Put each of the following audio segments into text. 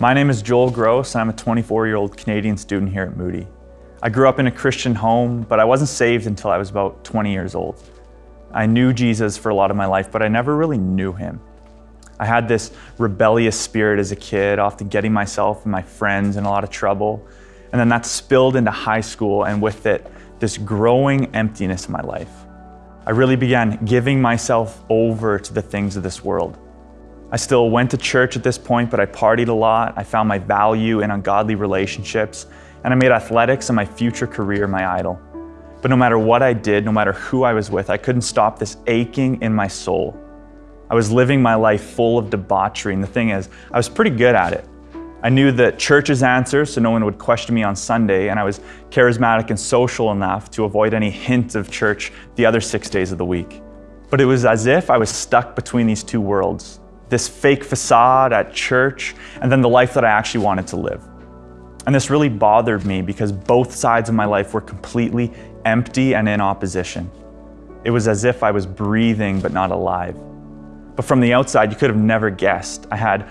My name is Joel Gross, and I'm a 24-year-old Canadian student here at Moody. I grew up in a Christian home, but I wasn't saved until I was about 20 years old. I knew Jesus for a lot of my life, but I never really knew him. I had this rebellious spirit as a kid, often getting myself and my friends in a lot of trouble. And then that spilled into high school, and with it, this growing emptiness in my life. I really began giving myself over to the things of this world. I still went to church at this point, but I partied a lot. I found my value in ungodly relationships, and I made athletics and my future career my idol. But no matter what I did, no matter who I was with, I couldn't stop this aching in my soul. I was living my life full of debauchery, and the thing is, I was pretty good at it. I knew the church's answers, so no one would question me on Sunday, and I was charismatic and social enough to avoid any hint of church the other 6 days of the week. But it was as if I was stuck between these two worlds, this fake facade at church, and then the life that I actually wanted to live. And this really bothered me because both sides of my life were completely empty and in opposition. It was as if I was breathing but not alive. But from the outside, you could have never guessed. I had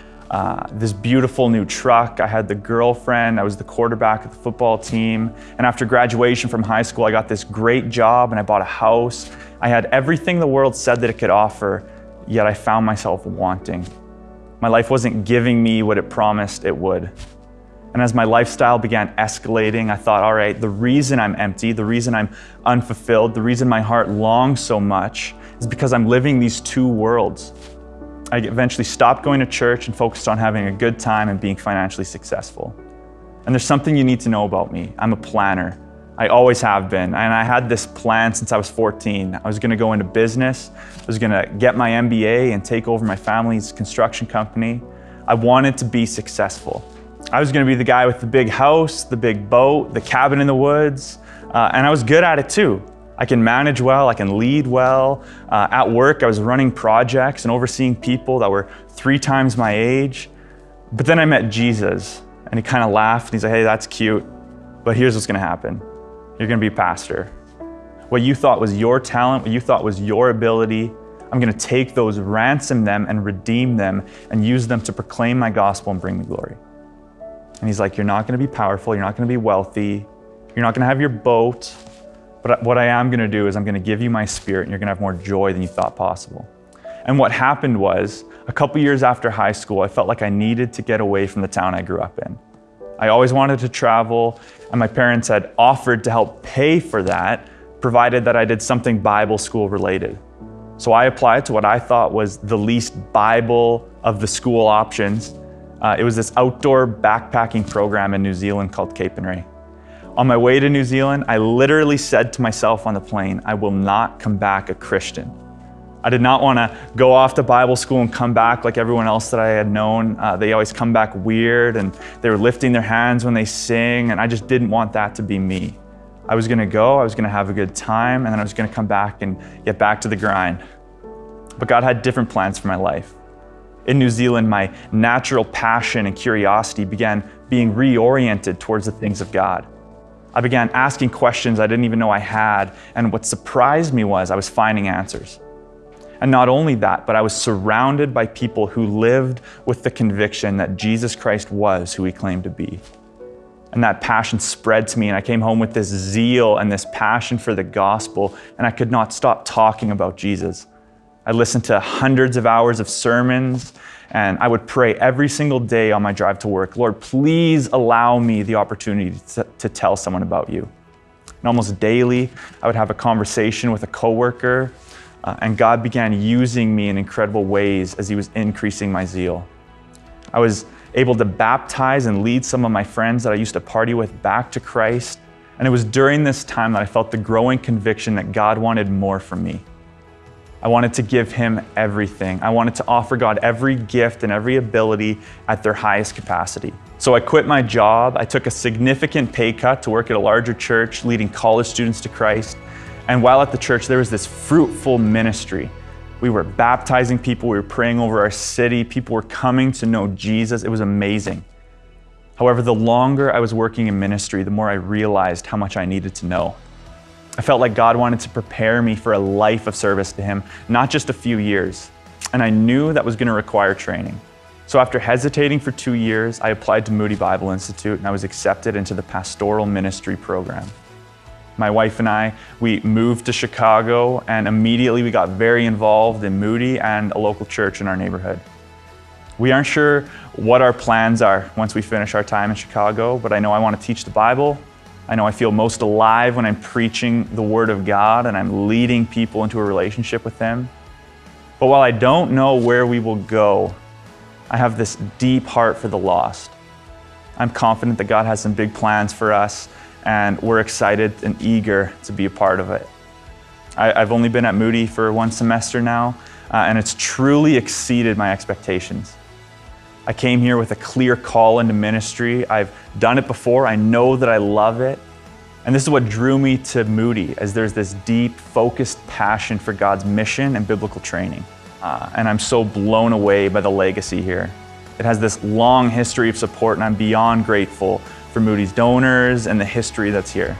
this beautiful new truck. I had the girlfriend. I was the quarterback of the football team. And after graduation from high school, I got this great job and I bought a house. I had everything the world said that it could offer, yet I found myself wanting. My life wasn't giving me what it promised it would. And as my lifestyle began escalating, I thought, all right, the reason I'm empty, the reason I'm unfulfilled, the reason my heart longs so much is because I'm living these two worlds. I eventually stopped going to church and focused on having a good time and being financially successful. And there's something you need to know about me. I'm a planner. I always have been. And I had this plan since I was 14. I was gonna go into business. I was gonna get my MBA and take over my family's construction company. I wanted to be successful. I was gonna be the guy with the big house, the big boat, the cabin in the woods, and I was good at it too. I can manage well, I can lead well. At work, I was running projects and overseeing people that were 3 times my age. But then I met Jesus, and he kind of laughed, and he's like, hey, that's cute, but here's what's gonna happen. You're gonna be a pastor. What you thought was your talent, what you thought was your ability, I'm gonna take those, ransom them, and redeem them, and use them to proclaim my gospel and bring me glory. And he's like, you're not gonna be powerful, you're not gonna be wealthy, you're not gonna have your boat, but what I am gonna do is I'm gonna give you my spirit and you're gonna have more joy than you thought possible. And what happened was, a couple years after high school, I felt like I needed to get away from the town I grew up in. I always wanted to travel, and my parents had offered to help pay for that, provided that I did something Bible school related. So I applied to what I thought was the least Bible of the school options. It was this outdoor backpacking program in New Zealand called Cape and Ray. On my way to New Zealand, I literally said to myself on the plane, I will not come back a Christian. I did not want to go off to Bible school and come back like everyone else that I had known. They always come back weird and they were lifting their hands when they sing, and I just didn't want that to be me. I was gonna go, I was gonna have a good time, and then I was gonna come back and get back to the grind. But God had different plans for my life. In New Zealand, my natural passion and curiosity began being reoriented towards the things of God. I began asking questions I didn't even know I had, and what surprised me was I was finding answers. And not only that, but I was surrounded by people who lived with the conviction that Jesus Christ was who he claimed to be. And that passion spread to me, and I came home with this zeal and this passion for the gospel, and I could not stop talking about Jesus. I listened to hundreds of hours of sermons, and I would pray every single day on my drive to work, Lord, please allow me the opportunity to tell someone about you. And almost daily, I would have a conversation with a coworker, and God began using me in incredible ways as he was increasing my zeal. I was able to baptize and lead some of my friends that I used to party with back to Christ, and it was during this time that I felt the growing conviction that God wanted more from me. I wanted to give him everything. I wanted to offer God every gift and every ability at their highest capacity. So I quit my job. I took a significant pay cut to work at a larger church, leading college students to Christ. And while at the church, there was this fruitful ministry. We were baptizing people. We were praying over our city. People were coming to know Jesus. It was amazing. However, the longer I was working in ministry, the more I realized how much I needed to know. I felt like God wanted to prepare me for a life of service to him, not just a few years. And I knew that was going to require training. So after hesitating for 2 years, I applied to Moody Bible Institute and I was accepted into the pastoral ministry program. My wife and I, we moved to Chicago and immediately we got very involved in Moody and a local church in our neighborhood. We aren't sure what our plans are once we finish our time in Chicago, but I know I want to teach the Bible. I know I feel most alive when I'm preaching the Word of God and I'm leading people into a relationship with Him. But while I don't know where we will go, I have this deep heart for the lost. I'm confident that God has some big plans for us and we're excited and eager to be a part of it. I've only been at Moody for 1 semester now, and it's truly exceeded my expectations. I came here with a clear call into ministry. I've done it before. I know that I love it. And this is what drew me to Moody, as there's this deep, focused passion for God's mission and biblical training. And I'm so blown away by the legacy here. It has this long history of support, and I'm beyond grateful for Moody's donors and the history that's here.